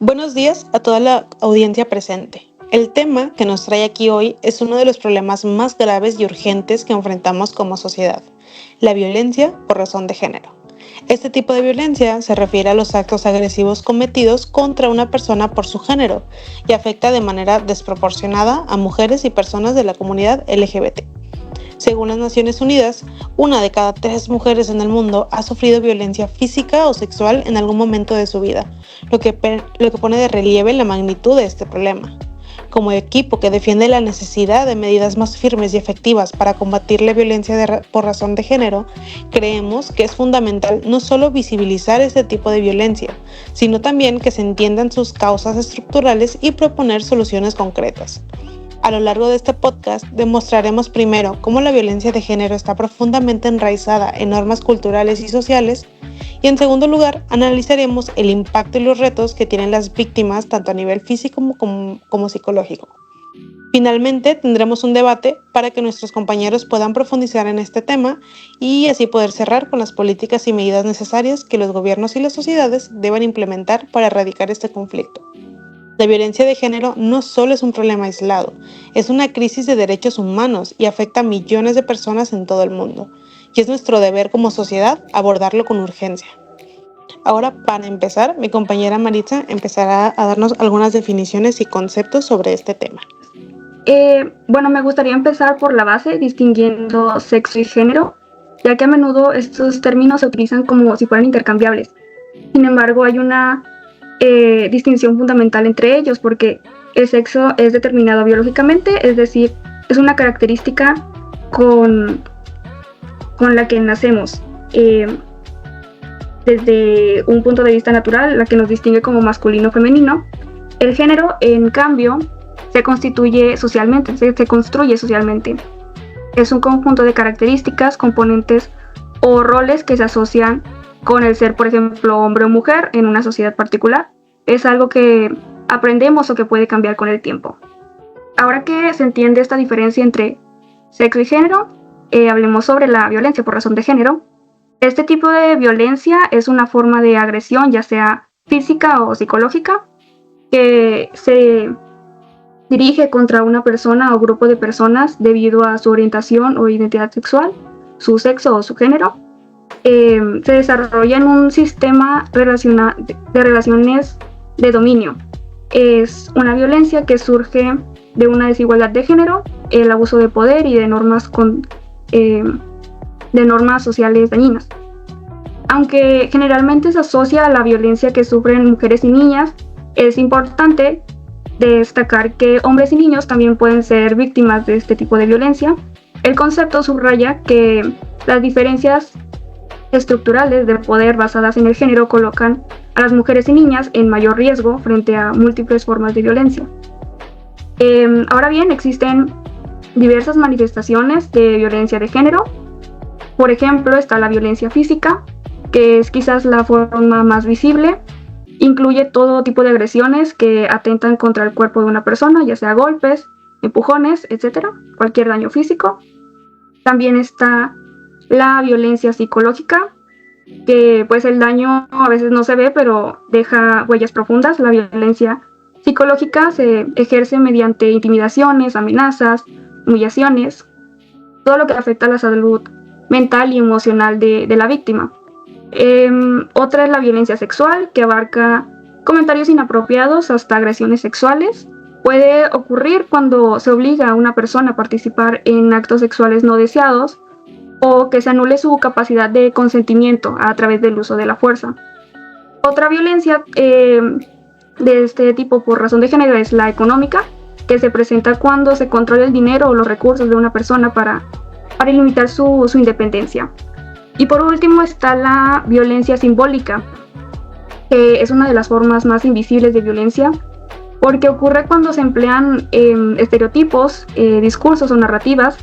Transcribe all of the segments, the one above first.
Buenos días a toda la audiencia presente. El tema que nos trae aquí hoy es uno de los problemas más graves y urgentes que enfrentamos como sociedad, la violencia por razón de género. Este tipo de violencia se refiere a los actos agresivos cometidos contra una persona por su género y afecta de manera desproporcionada a mujeres y personas de la comunidad LGBT. Según las Naciones Unidas, 1 de cada 3 mujeres en el mundo ha sufrido violencia física o sexual en algún momento de su vida, lo que pone de relieve la magnitud de este problema. Como equipo que defiende la necesidad de medidas más firmes y efectivas para combatir la violencia por razón de género, creemos que es fundamental no solo visibilizar este tipo de violencia, sino también que se entiendan sus causas estructurales y proponer soluciones concretas. A lo largo de este podcast demostraremos primero cómo la violencia de género está profundamente enraizada en normas culturales y sociales y en segundo lugar analizaremos el impacto y los retos que tienen las víctimas tanto a nivel físico como psicológico. Finalmente tendremos un debate para que nuestros compañeros puedan profundizar en este tema y así poder cerrar con las políticas y medidas necesarias que los gobiernos y las sociedades deben implementar para erradicar este conflicto. La violencia de género no solo es un problema aislado, es una crisis de derechos humanos y afecta a millones de personas en todo el mundo, y es nuestro deber como sociedad abordarlo con urgencia. Ahora, para empezar, mi compañera Maritza empezará a darnos algunas definiciones y conceptos sobre este tema. Me gustaría empezar por la base, distinguiendo sexo y género, ya que a menudo estos términos se utilizan como si fueran intercambiables. Sin embargo, hay una distinción fundamental entre ellos, porque el sexo es determinado biológicamente, es decir, es una característica con la que nacemos. Desde un punto de vista natural, la que nos distingue como masculino o femenino. El género, en cambio, se construye socialmente. Es un conjunto de características, componentes o roles que se asocian con el ser, por ejemplo, hombre o mujer en una sociedad particular. Es algo que aprendemos o que puede cambiar con el tiempo. Ahora que se entiende esta diferencia entre sexo y género, hablemos sobre la violencia por razón de género. Este tipo de violencia es una forma de agresión, ya sea física o psicológica, que se dirige contra una persona o grupo de personas debido a su orientación o identidad sexual, su sexo o su género. Se desarrolla en un sistema de relaciones de dominio. Es una violencia que surge de una desigualdad de género, el abuso de poder y de normas sociales dañinas. Aunque generalmente se asocia a la violencia que sufren mujeres y niñas, es importante destacar que hombres y niños también pueden ser víctimas de este tipo de violencia. El concepto subraya que las diferencias estructurales de poder basadas en el género colocan a las mujeres y niñas en mayor riesgo frente a múltiples formas de violencia. Ahora bien, existen diversas manifestaciones de violencia de género. Por ejemplo, está la violencia física, que es quizás la forma más visible. Incluye todo tipo de agresiones que atentan contra el cuerpo de una persona, ya sea golpes, empujones, etc., cualquier daño físico. También está la violencia psicológica, que pues el daño a veces no se ve, pero deja huellas profundas. La violencia psicológica se ejerce mediante intimidaciones, amenazas, humillaciones, todo lo que afecta a la salud mental y emocional de la víctima. Otra es la violencia sexual, que abarca comentarios inapropiados hasta agresiones sexuales. Puede ocurrir cuando se obliga a una persona a participar en actos sexuales no deseados o que se anule su capacidad de consentimiento a través del uso de la fuerza. Otra violencia de este tipo por razón de género es la económica, que se presenta cuando se controla el dinero o los recursos de una persona para limitar su independencia. Y por último está la violencia simbólica, que es una de las formas más invisibles de violencia, porque ocurre cuando se emplean estereotipos, discursos o narrativas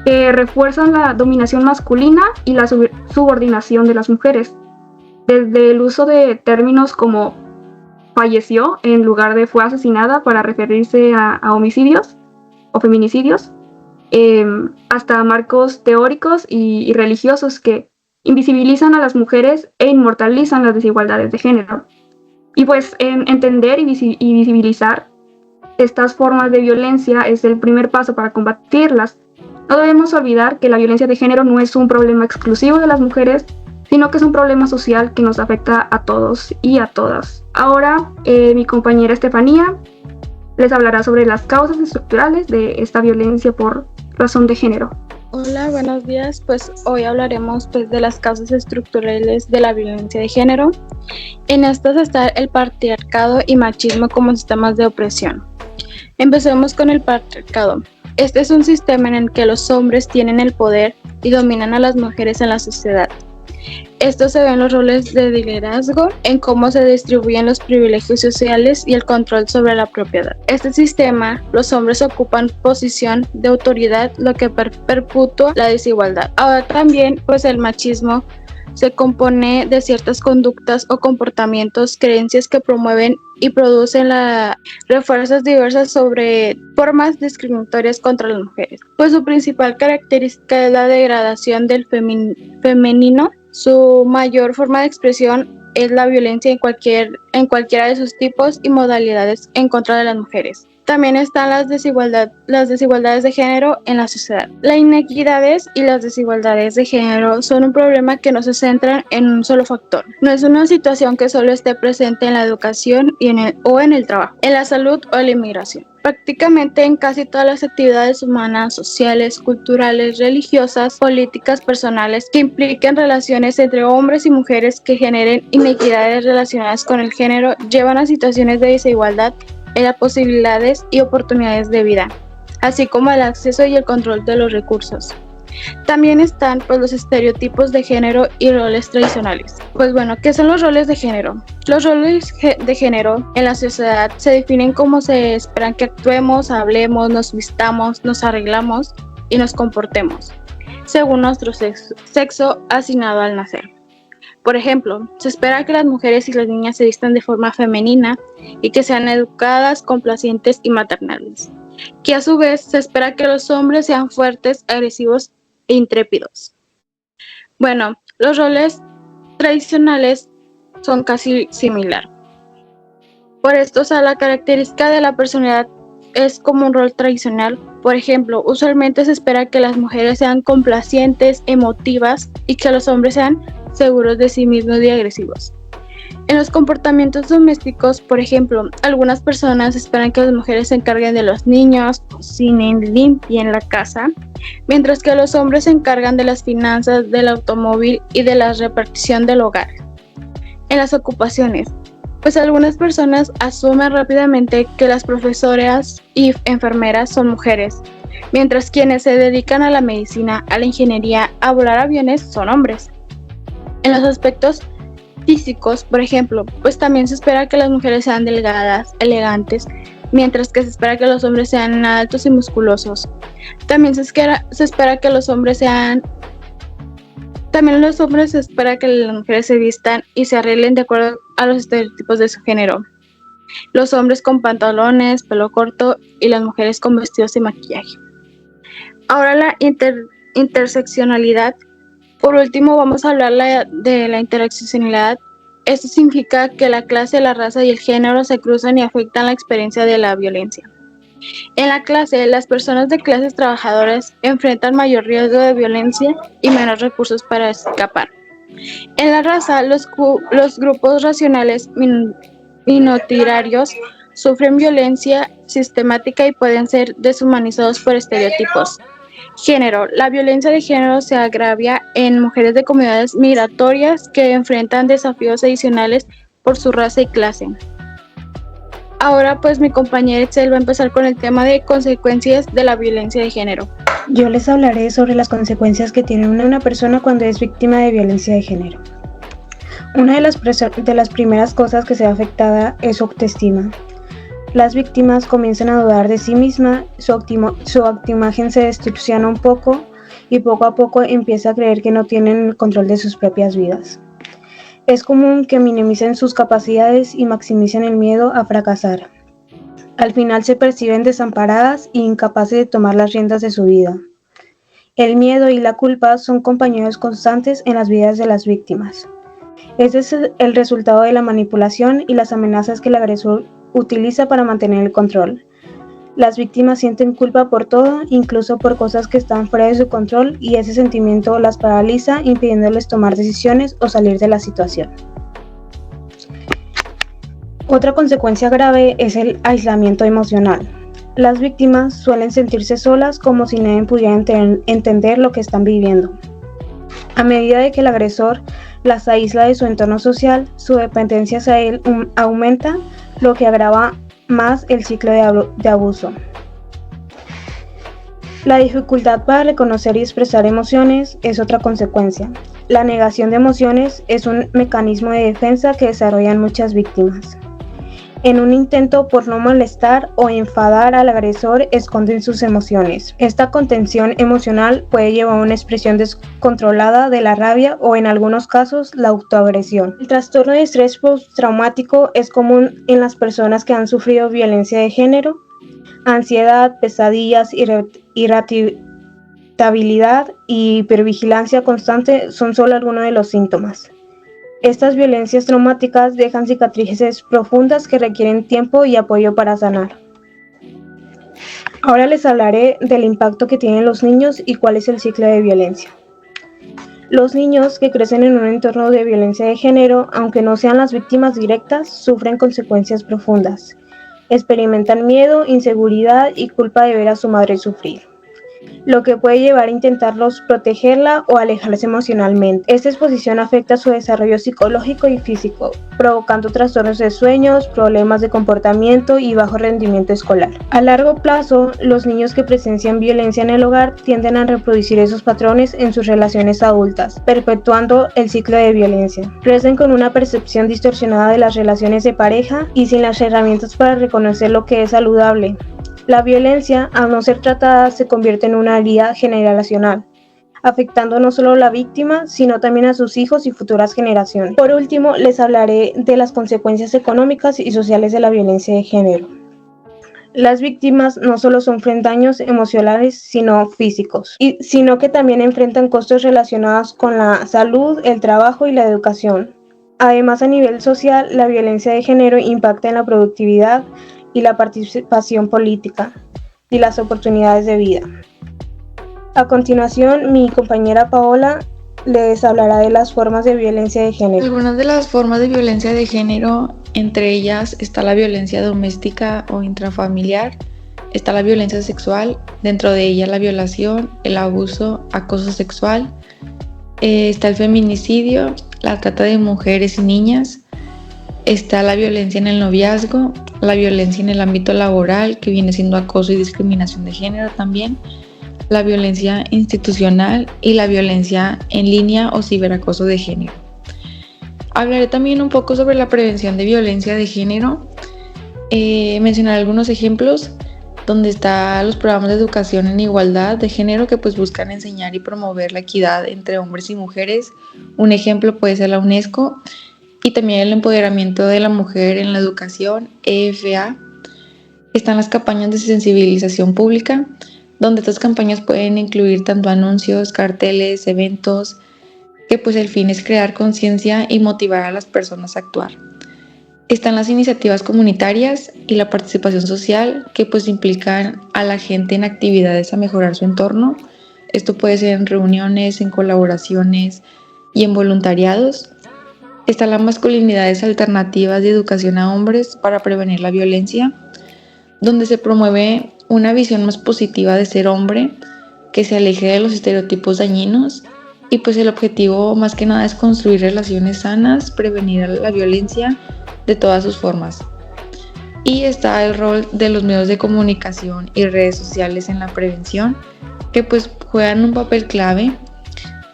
que refuerzan la dominación masculina y la subordinación de las mujeres. Desde el uso de términos como falleció en lugar de fue asesinada para referirse a homicidios o feminicidios, hasta marcos teóricos y religiosos que invisibilizan a las mujeres e inmortalizan las desigualdades de género. Y pues entender y visibilizar estas formas de violencia es el primer paso para combatirlas. No debemos olvidar que la violencia de género no es un problema exclusivo de las mujeres, sino que es un problema social que nos afecta a todos y a todas. Ahora, mi compañera Estefanía les hablará sobre las causas estructurales de esta violencia por razón de género. Hola, buenos días. Pues hoy hablaremos de las causas estructurales de la violencia de género. En estas está el patriarcado y machismo como sistemas de opresión. Empecemos con el patriarcado. Este es un sistema en el que los hombres tienen el poder y dominan a las mujeres en la sociedad. Esto se ve en los roles de liderazgo, en cómo se distribuyen los privilegios sociales y el control sobre la propiedad. Este sistema, los hombres ocupan posición de autoridad, lo que perpetúa la desigualdad. Ahora también, el machismo se compone de ciertas conductas o comportamientos, creencias que promueven y producen refuerzos diversas sobre formas discriminatorias contra las mujeres. Pues su principal característica es la degradación del femenino. Su mayor forma de expresión es la violencia en cualquiera de sus tipos y modalidades en contra de las mujeres. También están las desigualdades de género en la sociedad. Las inequidades y las desigualdades de género son un problema que no se centran en un solo factor. No es una situación que solo esté presente en la educación o en el trabajo, en la salud o en la inmigración. Prácticamente en casi todas las actividades humanas, sociales, culturales, religiosas, políticas, personales, que impliquen relaciones entre hombres y mujeres que generen inequidades relacionadas con el género, llevan a situaciones de desigualdad en las posibilidades y oportunidades de vida, así como el acceso y el control de los recursos. También están los estereotipos de género y roles tradicionales. ¿Qué son los roles de género? Los roles de género en la sociedad se definen como se esperan que actuemos, hablemos, nos vistamos, nos arreglamos y nos comportemos, según nuestro sexo asignado al nacer. Por ejemplo, se espera que las mujeres y las niñas se vistan de forma femenina y que sean educadas, complacientes y maternales, que a su vez se espera que los hombres sean fuertes, agresivos e intrépidos. Los roles tradicionales son casi similares. Por esto, la característica de la personalidad es como un rol tradicional. Por ejemplo, usualmente se espera que las mujeres sean complacientes, emotivas y que los hombres sean seguros de sí mismos y agresivos. En los comportamientos domésticos, por ejemplo, algunas personas esperan que las mujeres se encarguen de los niños, cocinen, limpien la casa, mientras que los hombres se encargan de las finanzas, del automóvil y de la repartición del hogar. En las ocupaciones, algunas personas asumen rápidamente que las profesoras y enfermeras son mujeres, mientras quienes se dedican a la medicina, a la ingeniería, a volar aviones son hombres. En los aspectos físicos, por ejemplo, también se espera que las mujeres sean delgadas, elegantes, mientras que se espera que los hombres sean altos y musculosos. También se espera que los hombres se espera que las mujeres se vistan y se arreglen de acuerdo a los estereotipos de su género. Los hombres con pantalones, pelo corto y las mujeres con vestidos y maquillaje. Ahora la interseccionalidad. Por último, vamos a hablar de la interseccionalidad. Esto significa que la clase, la raza y el género se cruzan y afectan la experiencia de la violencia. En la clase, las personas de clases trabajadoras enfrentan mayor riesgo de violencia y menos recursos para escapar. En la raza, los grupos raciales minoritarios sufren violencia sistemática y pueden ser deshumanizados por estereotipos. Género. La violencia de género se agravia en mujeres de comunidades migratorias que enfrentan desafíos adicionales por su raza y clase. Ahora mi compañera Itzel va a empezar con el tema de consecuencias de la violencia de género. Yo les hablaré sobre las consecuencias que tiene una persona cuando es víctima de violencia de género. Una de las primeras cosas que se ve afectada es su autoestima. Las víctimas comienzan a dudar de sí mismas, su autoimagen se distorsiona un poco y poco a poco empieza a creer que no tienen el control de sus propias vidas. Es común que minimicen sus capacidades y maximicen el miedo a fracasar. Al final se perciben desamparadas e incapaces de tomar las riendas de su vida. El miedo y la culpa son compañeros constantes en las vidas de las víctimas. Ese es el resultado de la manipulación y las amenazas que el agresor utiliza para mantener el control. Las víctimas sienten culpa por todo, incluso por cosas que están fuera de su control, y ese sentimiento las paraliza, impidiéndoles tomar decisiones o salir de la situación. Otra consecuencia grave es el aislamiento emocional. Las víctimas suelen sentirse solas, como si nadie pudiera entender lo que están viviendo. A medida de que el agresor las aísla de su entorno social, su dependencia hacia él aumenta, lo que agrava más el ciclo de abuso. La dificultad para reconocer y expresar emociones es otra consecuencia. La negación de emociones es un mecanismo de defensa que desarrollan muchas víctimas. En un intento por no molestar o enfadar al agresor, esconden sus emociones. Esta contención emocional puede llevar a una expresión descontrolada de la rabia o, en algunos casos, la autoagresión. El trastorno de estrés postraumático es común en las personas que han sufrido violencia de género. Ansiedad, pesadillas, irritabilidad y hipervigilancia constante son solo algunos de los síntomas. Estas violencias traumáticas dejan cicatrices profundas que requieren tiempo y apoyo para sanar. Ahora les hablaré del impacto que tienen los niños y cuál es el ciclo de violencia. Los niños que crecen en un entorno de violencia de género, aunque no sean las víctimas directas, sufren consecuencias profundas. Experimentan miedo, inseguridad y culpa de ver a su madre sufrir, lo que puede llevar a intentarlos protegerla o alejarse emocionalmente. Esta exposición afecta su desarrollo psicológico y físico, provocando trastornos de sueños, problemas de comportamiento y bajo rendimiento escolar. A largo plazo, los niños que presencian violencia en el hogar tienden a reproducir esos patrones en sus relaciones adultas, perpetuando el ciclo de violencia. Crecen con una percepción distorsionada de las relaciones de pareja y sin las herramientas para reconocer lo que es saludable. La violencia, al no ser tratada, se convierte en una herida generacional, afectando no solo a la víctima, sino también a sus hijos y futuras generaciones. Por último, les hablaré de las consecuencias económicas y sociales de la violencia de género. Las víctimas no solo sufren daños emocionales, sino físicos, sino que también enfrentan costos relacionados con la salud, el trabajo y la educación. Además, a nivel social, la violencia de género impacta en la productividad y la participación política y las oportunidades de vida. A continuación, mi compañera Paola les hablará de las formas de violencia de género. Algunas de las formas de violencia de género, entre ellas está la violencia doméstica o intrafamiliar, está la violencia sexual, dentro de ella la violación, el abuso, acoso sexual, está el feminicidio, la trata de mujeres y niñas, está la violencia en el noviazgo, la violencia en el ámbito laboral, que viene siendo acoso y discriminación de género también, la violencia institucional y la violencia en línea o ciberacoso de género. Hablaré también un poco sobre la prevención de violencia de género, mencionaré algunos ejemplos donde están los programas de educación en igualdad de género que pues buscan enseñar y promover la equidad entre hombres y mujeres. Un ejemplo puede ser la UNESCO, y también el empoderamiento de la mujer en la educación, EFA. Están las campañas de sensibilización pública, donde estas campañas pueden incluir tanto anuncios, carteles, eventos, que pues el fin es crear conciencia y motivar a las personas a actuar. Están las iniciativas comunitarias y la participación social, que pues implican a la gente en actividades a mejorar su entorno. Esto puede ser en reuniones, en colaboraciones y en voluntariados. Están las masculinidades alternativas de educación a hombres para prevenir la violencia, donde se promueve una visión más positiva de ser hombre, que se aleje de los estereotipos dañinos, y pues el objetivo más que nada es construir relaciones sanas, prevenir la violencia de todas sus formas. Y está el rol de los medios de comunicación y redes sociales en la prevención, que pues juegan un papel clave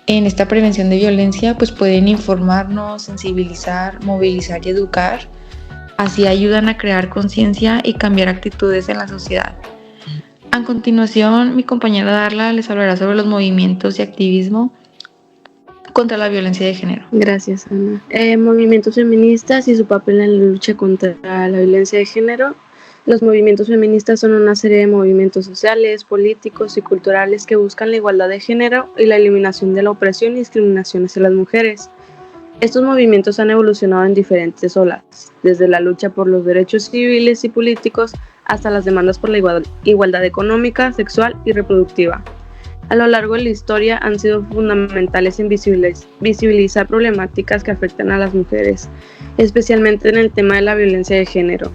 en esta prevención de violencia, pues pueden informarnos, sensibilizar, movilizar y educar. Así ayudan a crear conciencia y cambiar actitudes en la sociedad. A continuación, mi compañera Darla les hablará sobre los movimientos y activismo contra la violencia de género. Gracias, Ana. Movimientos feministas y su papel en la lucha contra la violencia de género. Los movimientos feministas son una serie de movimientos sociales, políticos y culturales que buscan la igualdad de género y la eliminación de la opresión y discriminación hacia las mujeres. Estos movimientos han evolucionado en diferentes olas, desde la lucha por los derechos civiles y políticos hasta las demandas por la igualdad económica, sexual y reproductiva. A lo largo de la historia han sido fundamentales en visibilizar problemáticas que afectan a las mujeres, especialmente en el tema de la violencia de género.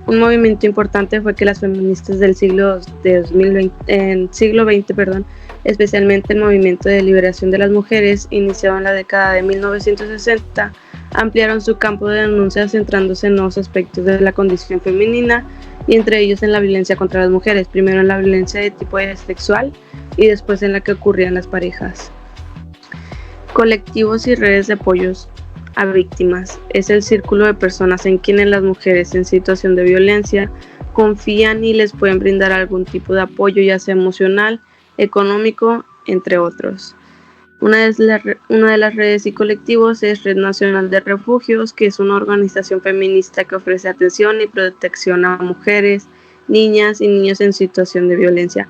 Un movimiento importante fue que las feministas del siglo XX, especialmente el movimiento de liberación de las mujeres, iniciado en la década de 1960, ampliaron su campo de denuncia centrándose en nuevos aspectos de la condición femenina y entre ellos en la violencia contra las mujeres, primero en la violencia de tipo sexual y después en la que ocurría en las parejas. Colectivos y redes de apoyos a víctimas es el círculo de personas en quienes las mujeres en situación de violencia confían y les pueden brindar algún tipo de apoyo, ya sea emocional, económico, entre otros. Una de las redes y colectivos es Red Nacional de Refugios, que es una organización feminista que ofrece atención y protección a mujeres, niñas y niños en situación de violencia.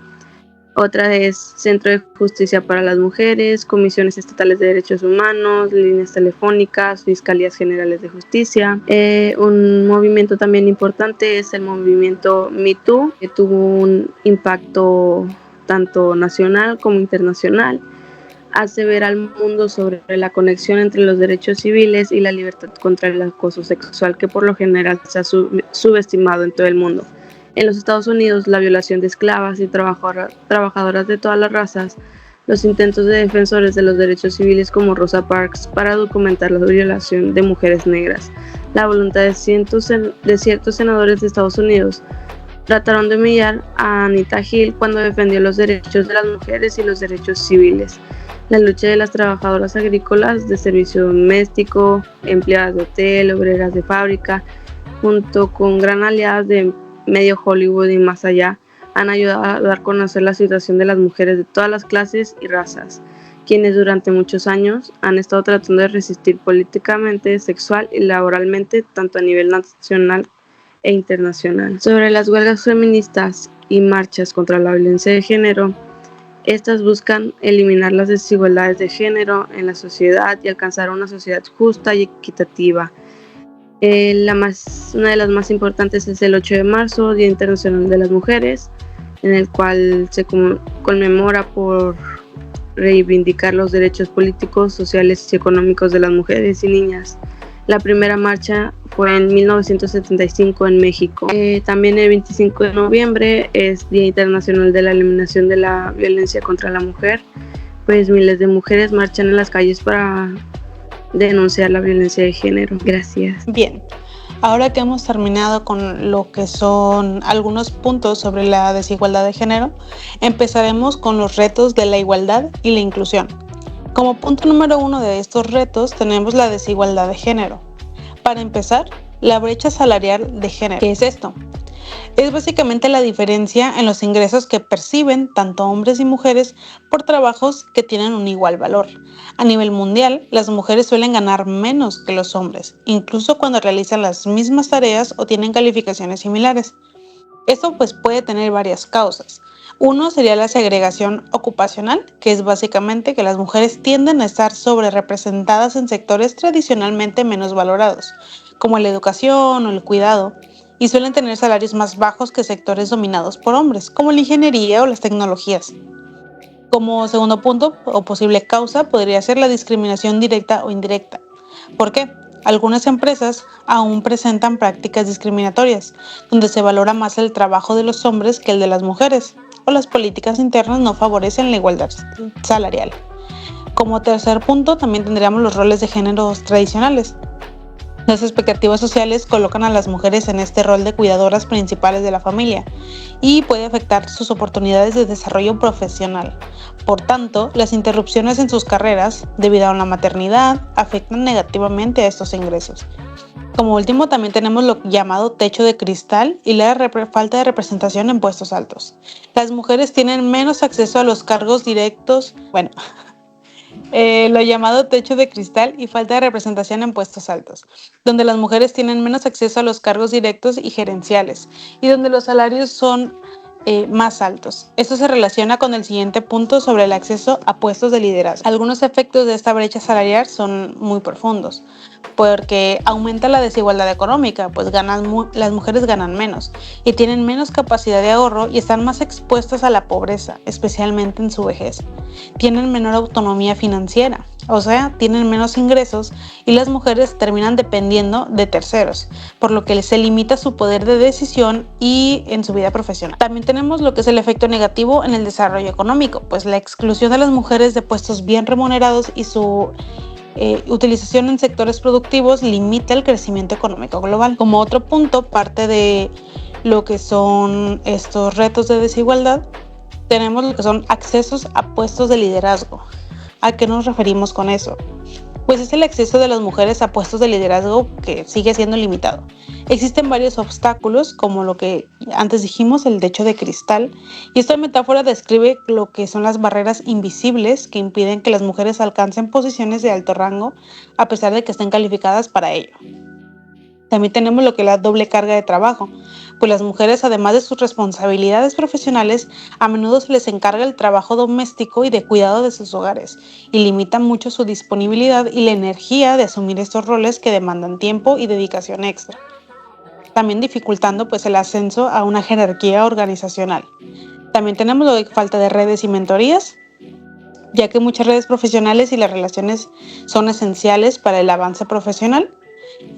Otra es Centro de Justicia para las Mujeres, Comisiones Estatales de Derechos Humanos, líneas telefónicas, Fiscalías Generales de Justicia. Un movimiento también importante es el movimiento Me Too, que tuvo un impacto tanto nacional como internacional. Hace ver al mundo sobre la conexión entre los derechos civiles y la libertad contra el acoso sexual, que por lo general se ha subestimado en todo el mundo. En los Estados Unidos, la violación de esclavas y trabajadoras de todas las razas, los intentos de defensores de los derechos civiles como Rosa Parks para documentar la violación de mujeres negras, la voluntad de ciertos senadores de Estados Unidos trataron de humillar a Anita Hill cuando defendió los derechos de las mujeres y los derechos civiles. La lucha de las trabajadoras agrícolas de servicio doméstico, empleadas de hotel, obreras de fábrica, junto con gran aliadas de medio Hollywood y más allá, han ayudado a dar a conocer la situación de las mujeres de todas las clases y razas, quienes durante muchos años han estado tratando de resistir políticamente, sexual y laboralmente, tanto a nivel nacional e internacional. Sobre las huelgas feministas y marchas contra la violencia de género, estas buscan eliminar las desigualdades de género en la sociedad y alcanzar una sociedad justa y equitativa. Una de las más importantes es el 8 de marzo, Día Internacional de las Mujeres, en el cual se conmemora por reivindicar los derechos políticos, sociales y económicos de las mujeres y niñas. La primera marcha fue en 1975 en México. También el 25 de noviembre es Día Internacional de la Eliminación de la Violencia contra la Mujer. Pues miles de mujeres marchan en las calles para denunciar la violencia de género. Gracias. Bien, ahora que hemos terminado con lo que son algunos puntos sobre la desigualdad de género, empezaremos con los retos de la igualdad y la inclusión. Como punto número 1 de estos retos tenemos la desigualdad de género. Para empezar, la brecha salarial de género. ¿Qué es esto? Es básicamente la diferencia en los ingresos que perciben tanto hombres y mujeres por trabajos que tienen un igual valor. A nivel mundial, las mujeres suelen ganar menos que los hombres, incluso cuando realizan las mismas tareas o tienen calificaciones similares. Esto puede tener varias causas. Uno sería la segregación ocupacional, que es básicamente que las mujeres tienden a estar sobrerepresentadas en sectores tradicionalmente menos valorados, como la educación o el cuidado, y suelen tener salarios más bajos que sectores dominados por hombres, como la ingeniería o las tecnologías. Como segundo punto o posible causa podría ser la discriminación directa o indirecta. ¿Por qué? Algunas empresas aún presentan prácticas discriminatorias, donde se valora más el trabajo de los hombres que el de las mujeres, o las políticas internas no favorecen la igualdad salarial. Como tercer punto también tendríamos los roles de géneros tradicionales. Las expectativas sociales colocan a las mujeres en este rol de cuidadoras principales de la familia y puede afectar sus oportunidades de desarrollo profesional. Por tanto, las interrupciones en sus carreras debido a una maternidad afectan negativamente a estos ingresos. Como último, también tenemos lo llamado techo de cristal y la falta de representación en puestos altos. Las mujeres tienen menos acceso a los cargos directos, lo llamado techo de cristal y falta de representación en puestos altos, donde las mujeres tienen menos acceso a los cargos directos y gerenciales, y donde los salarios son más altos. Esto se relaciona con el siguiente punto sobre el acceso a puestos de liderazgo. Algunos efectos de esta brecha salarial son muy profundos, porque aumenta la desigualdad económica, pues las mujeres ganan menos y tienen menos capacidad de ahorro y están más expuestas a la pobreza, especialmente en su vejez. Tienen menor autonomía financiera, o sea, tienen menos ingresos y las mujeres terminan dependiendo de terceros, por lo que se limita su poder de decisión y en su vida profesional. También tenemos lo que es el efecto negativo en el desarrollo económico, pues la exclusión de las mujeres de puestos bien remunerados y su utilización en sectores productivos limita el crecimiento económico global. Como otro punto, parte de lo que son estos retos de desigualdad, tenemos lo que son accesos a puestos de liderazgo. ¿A qué nos referimos con eso? Pues es el acceso de las mujeres a puestos de liderazgo que sigue siendo limitado. Existen varios obstáculos, como lo que antes dijimos, el techo de cristal, y esta metáfora describe lo que son las barreras invisibles que impiden que las mujeres alcancen posiciones de alto rango a pesar de que estén calificadas para ello. También tenemos lo que es la doble carga de trabajo, pues las mujeres, además de sus responsabilidades profesionales, a menudo se les encarga el trabajo doméstico y de cuidado de sus hogares, y limitan mucho su disponibilidad y la energía de asumir estos roles que demandan tiempo y dedicación extra, también dificultando pues el ascenso a una jerarquía organizacional. También tenemos la falta de redes y mentorías, ya que muchas redes profesionales y las relaciones son esenciales para el avance profesional.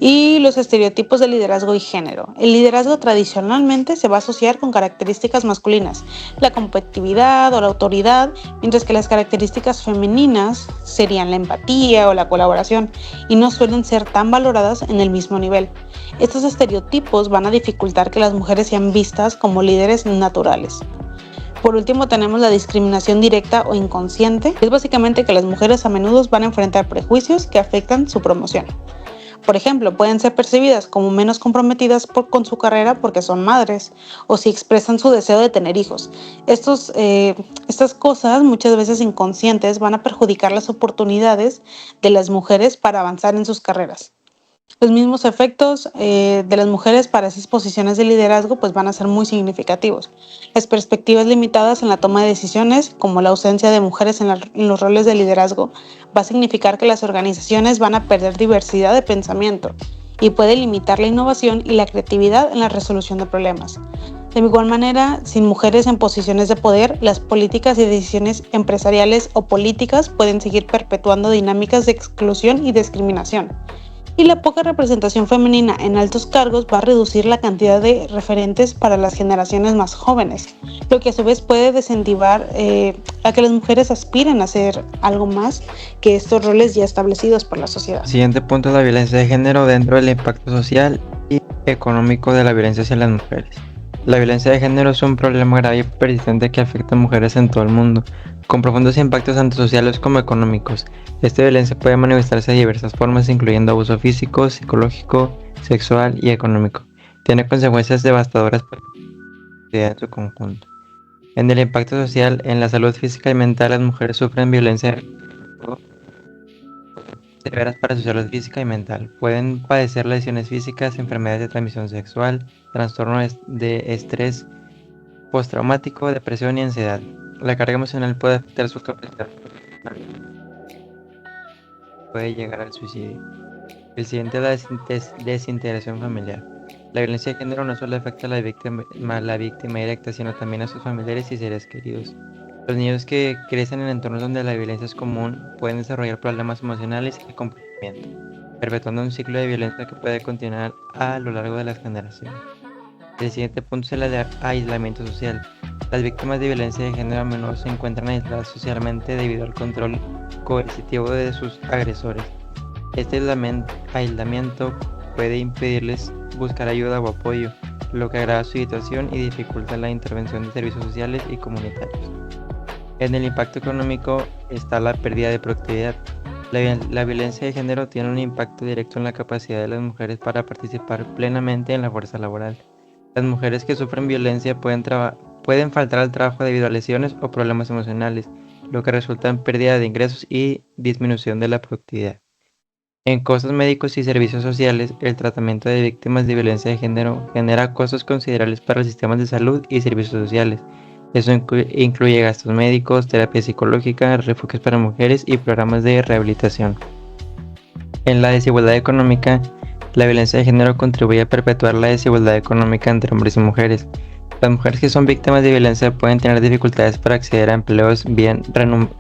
Y los estereotipos de liderazgo y género. El liderazgo tradicionalmente se va a asociar con características masculinas, la competitividad o la autoridad, mientras que las características femeninas serían la empatía o la colaboración y no suelen ser tan valoradas en el mismo nivel. Estos estereotipos van a dificultar que las mujeres sean vistas como líderes naturales. Por último, tenemos la discriminación directa o inconsciente. Es básicamente que las mujeres a menudo van a enfrentar prejuicios que afectan su promoción. Por ejemplo, pueden ser percibidas como menos comprometidas con su carrera porque son madres o si expresan su deseo de tener hijos. Estas cosas, muchas veces inconscientes, van a perjudicar las oportunidades de las mujeres para avanzar en sus carreras. Los mismos efectos de las mujeres para esas posiciones de liderazgo pues van a ser muy significativos. Las perspectivas limitadas en la toma de decisiones, como la ausencia de mujeres en los roles de liderazgo, va a significar que las organizaciones van a perder diversidad de pensamiento y puede limitar la innovación y la creatividad en la resolución de problemas. De igual manera, sin mujeres en posiciones de poder, las políticas y decisiones empresariales o políticas pueden seguir perpetuando dinámicas de exclusión y discriminación. Y la poca representación femenina en altos cargos va a reducir la cantidad de referentes para las generaciones más jóvenes, lo que a su vez puede desincentivar a que las mujeres aspiren a hacer algo más que estos roles ya establecidos por la sociedad. Siguiente punto es la violencia de género dentro del impacto social y económico de la violencia hacia las mujeres. La violencia de género es un problema grave y persistente que afecta a mujeres en todo el mundo, con profundos impactos tanto sociales como económicos. Esta violencia puede manifestarse de diversas formas, incluyendo abuso físico, psicológico, sexual y económico. Tiene consecuencias devastadoras para la sociedad en su conjunto. En el impacto social, en la salud física y mental, las mujeres sufren violencia severas para su salud física y mental. Pueden padecer lesiones físicas, enfermedades de transmisión sexual, trastornos de estrés postraumático, depresión y ansiedad. La carga emocional puede afectar su capacidad, puede llegar al suicidio. El siguiente es la desintegración familiar. La violencia de género no solo afecta a la víctima directa, sino también a sus familiares y seres queridos. Los niños que crecen en entornos donde la violencia es común pueden desarrollar problemas emocionales y de comportamiento, perpetuando un ciclo de violencia que puede continuar a lo largo de las generaciones. El siguiente punto es el de aislamiento social. Las víctimas de violencia de género a menudo se encuentran aisladas socialmente debido al control coercitivo de sus agresores. Este aislamiento puede impedirles buscar ayuda o apoyo, lo que agrava su situación y dificulta la intervención de servicios sociales y comunitarios. En el impacto económico está la pérdida de productividad. La violencia de género tiene un impacto directo en la capacidad de las mujeres para participar plenamente en la fuerza laboral. Las mujeres que sufren violencia pueden faltar al trabajo debido a lesiones o problemas emocionales, lo que resulta en pérdida de ingresos y disminución de la productividad. En costos médicos y servicios sociales, el tratamiento de víctimas de violencia de género genera costos considerables para los sistemas de salud y servicios sociales. Eso incluye gastos médicos, terapia psicológica, refugios para mujeres y programas de rehabilitación. En la desigualdad económica, la violencia de género contribuye a perpetuar la desigualdad económica entre hombres y mujeres. Las mujeres que son víctimas de violencia pueden tener dificultades para acceder a empleos bien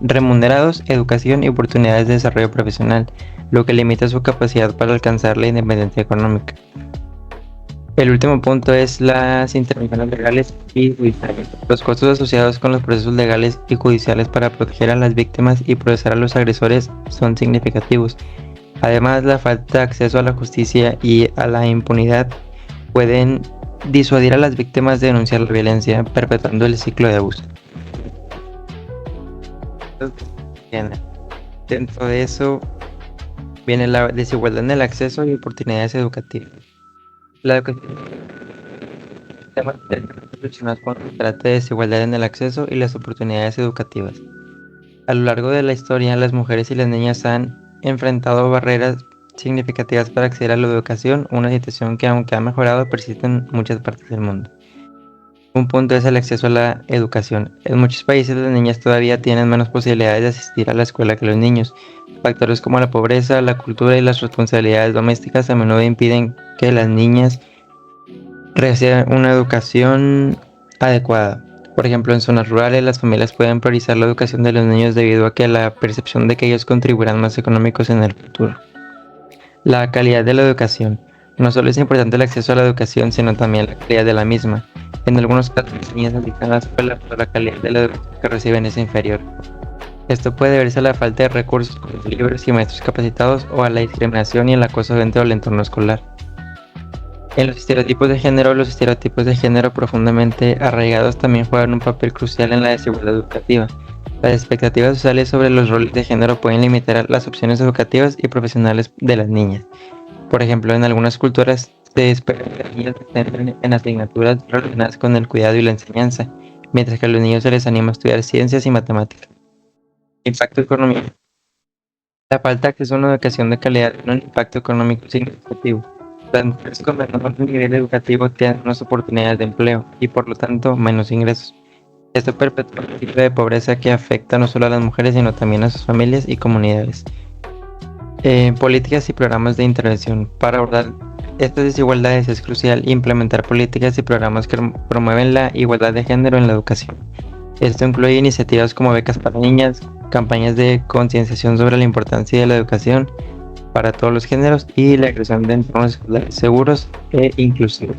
remunerados, educación y oportunidades de desarrollo profesional, lo que limita su capacidad para alcanzar la independencia económica. El último punto es las intervenciones legales y judiciales. Los costos asociados con los procesos legales y judiciales para proteger a las víctimas y procesar a los agresores son significativos. Además, la falta de acceso a la justicia y a la impunidad pueden disuadir a las víctimas de denunciar la violencia, perpetuando el ciclo de abuso. Dentro de eso viene la desigualdad en el acceso y oportunidades educativas. La educación relacionados con el trata de desigualdad en el acceso y las oportunidades educativas. A lo largo de la historia, las mujeres y las niñas han enfrentado barreras significativas para acceder a la educación, una situación que, aunque ha mejorado, persiste en muchas partes del mundo. Un punto es el acceso a la educación. En muchos países las niñas todavía tienen menos posibilidades de asistir a la escuela que los niños. Factores como la pobreza, la cultura y las responsabilidades domésticas a menudo impiden que las niñas reciban una educación adecuada. Por ejemplo, en zonas rurales las familias pueden priorizar la educación de los niños debido a que la percepción de que ellos contribuirán más económicos en el futuro. La calidad de la educación. No solo es importante el acceso a la educación, sino también la calidad de la misma. En algunos casos, las niñas asisten a la escuela, pero la calidad de la educación que reciben es inferior. Esto puede deberse a la falta de recursos como libros y maestros capacitados o a la discriminación y el acoso dentro del entorno escolar. En los estereotipos de género profundamente arraigados también juegan un papel crucial en la desigualdad educativa. Las expectativas sociales sobre los roles de género pueden limitar las opciones educativas y profesionales de las niñas. Por ejemplo, en algunas culturas se espera que las niñas estén en asignaturas relacionadas con el cuidado y la enseñanza, mientras que a los niños se les anima a estudiar ciencias y matemáticas. Impacto económico. La falta de acceso a una educación de calidad tiene un impacto económico significativo. Las mujeres con menor nivel educativo tienen menos oportunidades de empleo y por lo tanto menos ingresos. Esto perpetúa el ciclo de pobreza que afecta no solo a las mujeres sino también a sus familias y comunidades. Políticas y programas de intervención. Para abordar estas desigualdades es crucial implementar políticas y programas que promueven la igualdad de género en la educación. Esto incluye iniciativas como becas para niñas, campañas de concienciación sobre la importancia de la educación para todos los géneros y la creación de entornos escolares seguros e inclusivos.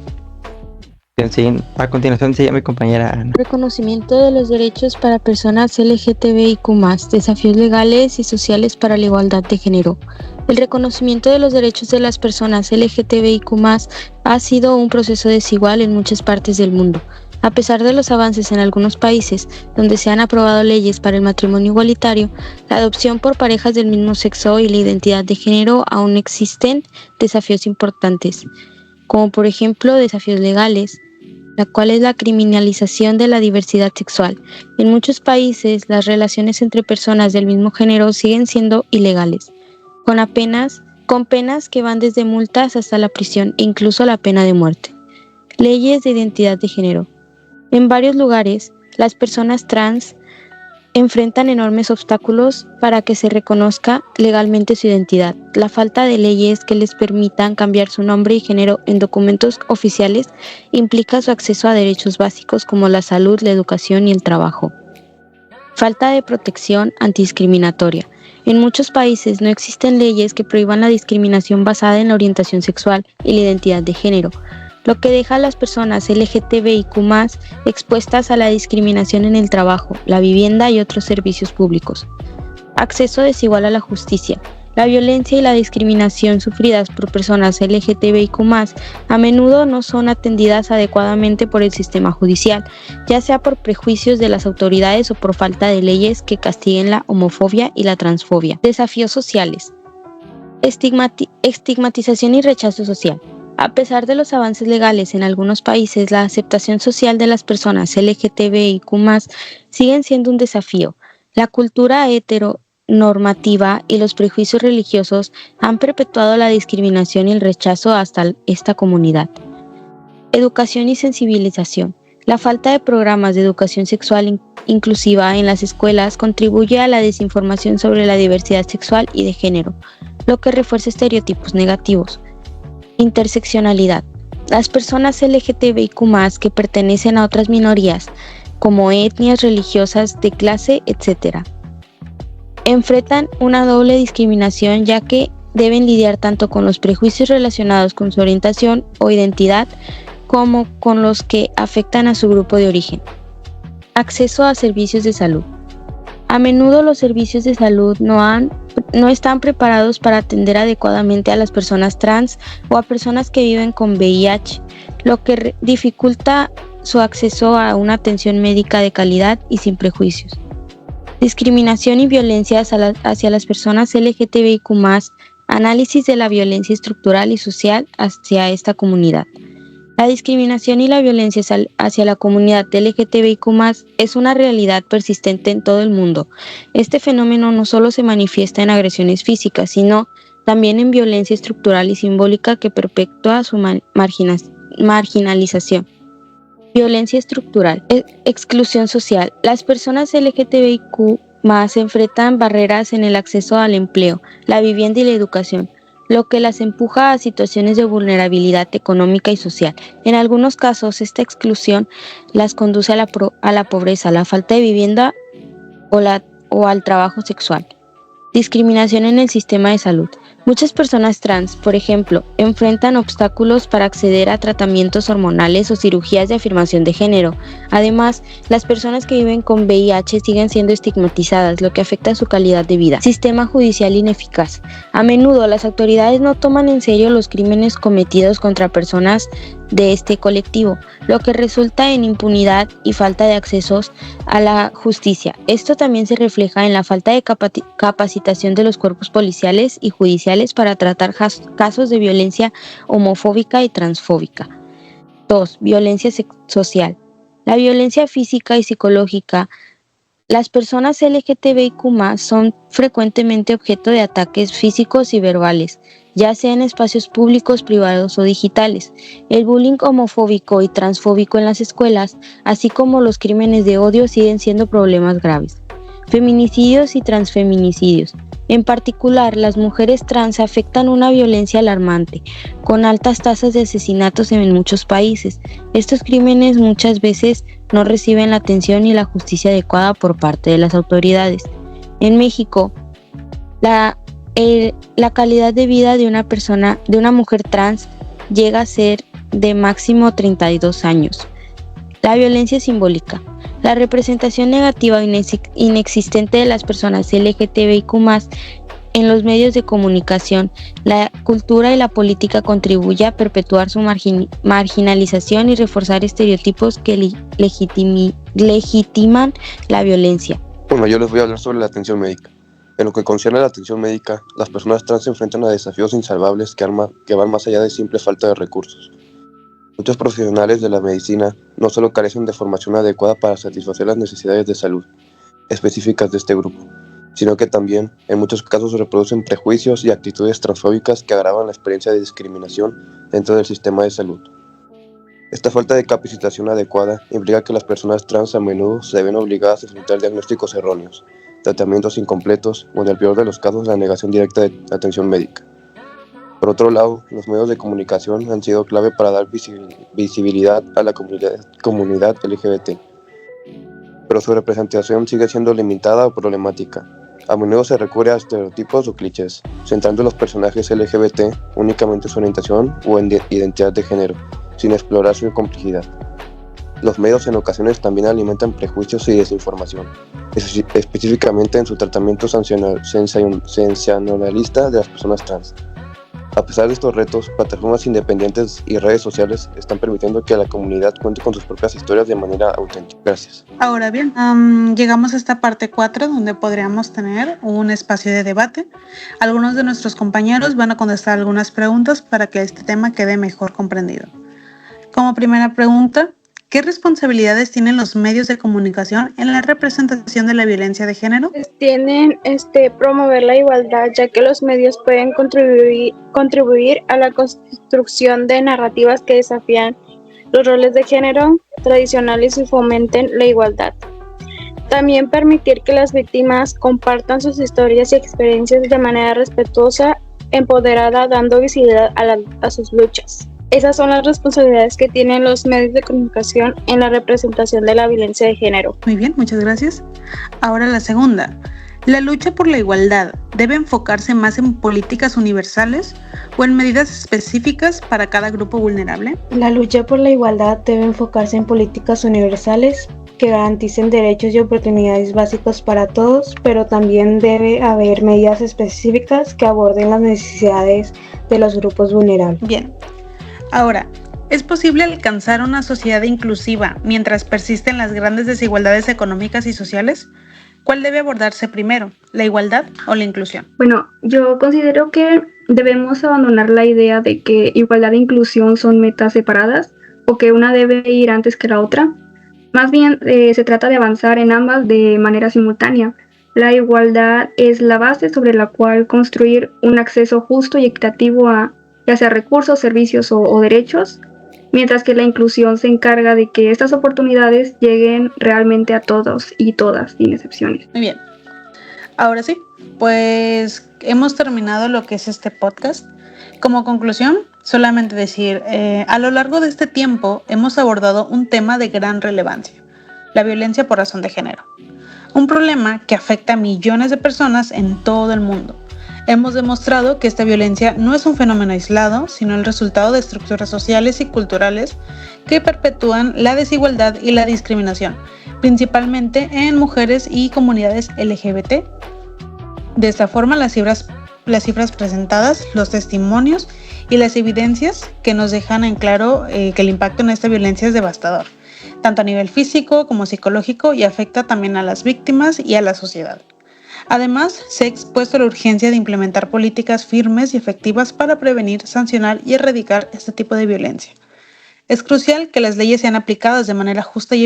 A continuación sigue mi compañera Ana. Reconocimiento de los derechos para personas LGTBIQ+, desafíos legales y sociales para la igualdad de género. El reconocimiento de los derechos de las personas LGTBIQ+, ha sido un proceso desigual en muchas partes del mundo. A pesar de los avances en algunos países donde se han aprobado leyes para el matrimonio igualitario, la adopción por parejas del mismo sexo y la identidad de género aún existen desafíos importantes, como por ejemplo desafíos legales, la cual es la criminalización de la diversidad sexual. En muchos países, las relaciones entre personas del mismo género siguen siendo ilegales, con penas que van desde multas hasta la prisión e incluso la pena de muerte. Leyes de identidad de género. En varios lugares, las personas trans enfrentan enormes obstáculos para que se reconozca legalmente su identidad. La falta de leyes que les permitan cambiar su nombre y género en documentos oficiales implica su acceso a derechos básicos como la salud, la educación y el trabajo. Falta de protección antidiscriminatoria. En muchos países no existen leyes que prohíban la discriminación basada en la orientación sexual y la identidad de género, lo que deja a las personas LGTBIQ+ expuestas a la discriminación en el trabajo, la vivienda y otros servicios públicos. Acceso desigual a la justicia. La violencia y la discriminación sufridas por personas LGTBIQ+ a menudo no son atendidas adecuadamente por el sistema judicial, ya sea por prejuicios de las autoridades o por falta de leyes que castiguen la homofobia y la transfobia. Desafíos sociales. Estigmatización y rechazo social. A pesar de los avances legales en algunos países, la aceptación social de las personas LGTBIQ+ siguen siendo un desafío. La cultura normativa y los prejuicios religiosos han perpetuado la discriminación y el rechazo hasta esta comunidad. Educación y sensibilización. La falta de programas de educación sexual inclusiva en las escuelas contribuye a la desinformación sobre la diversidad sexual y de género, lo que refuerza estereotipos negativos. Interseccionalidad. Las personas LGTBIQ+, que pertenecen a otras minorías, como etnias, religiosas, de clase, etc., enfrentan una doble discriminación, ya que deben lidiar tanto con los prejuicios relacionados con su orientación o identidad, como con los que afectan a su grupo de origen. Acceso a servicios de salud. A menudo los servicios de salud no están preparados para atender adecuadamente a las personas trans o a personas que viven con VIH, lo que dificulta su acceso a una atención médica de calidad y sin prejuicios. Discriminación y violencia hacia las personas LGTBIQ+, análisis de la violencia estructural y social hacia esta comunidad. La discriminación y la violencia hacia la comunidad LGTBIQ+ es una realidad persistente en todo el mundo. Este fenómeno no solo se manifiesta en agresiones físicas, sino también en violencia estructural y simbólica que perpetúa su marginalización. Violencia estructural. Exclusión social. Las personas LGTBIQ+ enfrentan barreras en el acceso al empleo, la vivienda y la educación, lo que las empuja a situaciones de vulnerabilidad económica y social. En algunos casos, esta exclusión las conduce a la pobreza, la falta de vivienda o al trabajo sexual. Discriminación en el sistema de salud. Muchas personas trans, por ejemplo, enfrentan obstáculos para acceder a tratamientos hormonales o cirugías de afirmación de género. Además, las personas que viven con VIH siguen siendo estigmatizadas, lo que afecta a su calidad de vida. Sistema judicial ineficaz. A menudo, las autoridades no toman en serio los crímenes cometidos contra personas de este colectivo, lo que resulta en impunidad y falta de accesos a la justicia. Esto también se refleja en la falta de capacitación de los cuerpos policiales y judiciales para tratar casos de violencia homofóbica y transfóbica. 2. Violencia social. La violencia física y psicológica. Las personas LGTBIQ+ son frecuentemente objeto de ataques físicos y verbales, ya sea en espacios públicos, privados o digitales. El bullying homofóbico y transfóbico en las escuelas, así como los crímenes de odio, siguen siendo problemas graves. Feminicidios y transfeminicidios. En particular, las mujeres trans afectan una violencia alarmante, con altas tasas de asesinatos en muchos países. Estos crímenes muchas veces no reciben la atención y la justicia adecuada por parte de las autoridades. En México, la calidad de vida de una mujer trans llega a ser de máximo 32 años. La violencia simbólica. La representación negativa o inexistente de las personas LGTBIQ+ en los medios de comunicación, la cultura y la política contribuye a perpetuar su marginalización y reforzar estereotipos que legitiman la violencia. Bueno, yo les voy a hablar sobre la atención médica. En lo que concierne a la atención médica, las personas trans se enfrentan a desafíos insalvables que van más allá de simple falta de recursos. Muchos profesionales de la medicina no solo carecen de formación adecuada para satisfacer las necesidades de salud específicas de este grupo, sino que también, en muchos casos, reproducen prejuicios y actitudes transfóbicas que agravan la experiencia de discriminación dentro del sistema de salud. Esta falta de capacitación adecuada implica que las personas trans a menudo se ven obligadas a enfrentar diagnósticos erróneos, tratamientos incompletos o, en el peor de los casos, la negación directa de atención médica. Por otro lado, los medios de comunicación han sido clave para dar visibilidad a la comunidad LGBT, pero su representación sigue siendo limitada o problemática. A menudo se recurre a estereotipos o clichés, centrando los personajes LGBT únicamente en su orientación o en identidad de género, sin explorar su complejidad. Los medios en ocasiones también alimentan prejuicios y desinformación, específicamente en su tratamiento sensacionalista de las personas trans. A pesar de estos retos, plataformas independientes y redes sociales están permitiendo que la comunidad cuente con sus propias historias de manera auténtica. Gracias. Ahora bien, llegamos a esta parte 4 donde podríamos tener un espacio de debate. Algunos de nuestros compañeros van a contestar algunas preguntas para que este tema quede mejor comprendido. Como primera pregunta, ¿qué responsabilidades tienen los medios de comunicación en la representación de la violencia de género? Pues tienen promover la igualdad, ya que los medios pueden contribuir a la construcción de narrativas que desafían los roles de género tradicionales y fomenten la igualdad. También permitir que las víctimas compartan sus historias y experiencias de manera respetuosa, empoderada, dando visibilidad a sus luchas. Esas son las responsabilidades que tienen los medios de comunicación en la representación de la violencia de género. Muy bien, muchas gracias. Ahora la segunda. ¿La lucha por la igualdad debe enfocarse más en políticas universales o en medidas específicas para cada grupo vulnerable? La lucha por la igualdad debe enfocarse en políticas universales que garanticen derechos y oportunidades básicos para todos, pero también debe haber medidas específicas que aborden las necesidades de los grupos vulnerables. Bien. Ahora, ¿es posible alcanzar una sociedad inclusiva mientras persisten las grandes desigualdades económicas y sociales? ¿Cuál debe abordarse primero, la igualdad o la inclusión? Bueno, yo considero que debemos abandonar la idea de que igualdad e inclusión son metas separadas o que una debe ir antes que la otra. Más bien, se trata de avanzar en ambas de manera simultánea. La igualdad es la base sobre la cual construir un acceso justo y equitativo a ya sea recursos, servicios o derechos, mientras que la inclusión se encarga de que estas oportunidades lleguen realmente a todos y todas, sin excepciones. Muy bien. Ahora sí, pues hemos terminado lo que es este podcast. Como conclusión, solamente decir, a lo largo de este tiempo hemos abordado un tema de gran relevancia, la violencia por razón de género. Un problema que afecta a millones de personas en todo el mundo. Hemos demostrado que esta violencia no es un fenómeno aislado, sino el resultado de estructuras sociales y culturales que perpetúan la desigualdad y la discriminación, principalmente en mujeres y comunidades LGBT. De esta forma, las cifras presentadas, los testimonios y las evidencias que nos dejan en claro que el impacto en esta violencia es devastador, tanto a nivel físico como psicológico, y afecta también a las víctimas y a la sociedad. Además, se ha expuesto la urgencia de implementar políticas firmes y efectivas para prevenir, sancionar y erradicar este tipo de violencia. Es crucial que las leyes sean aplicadas de manera justa y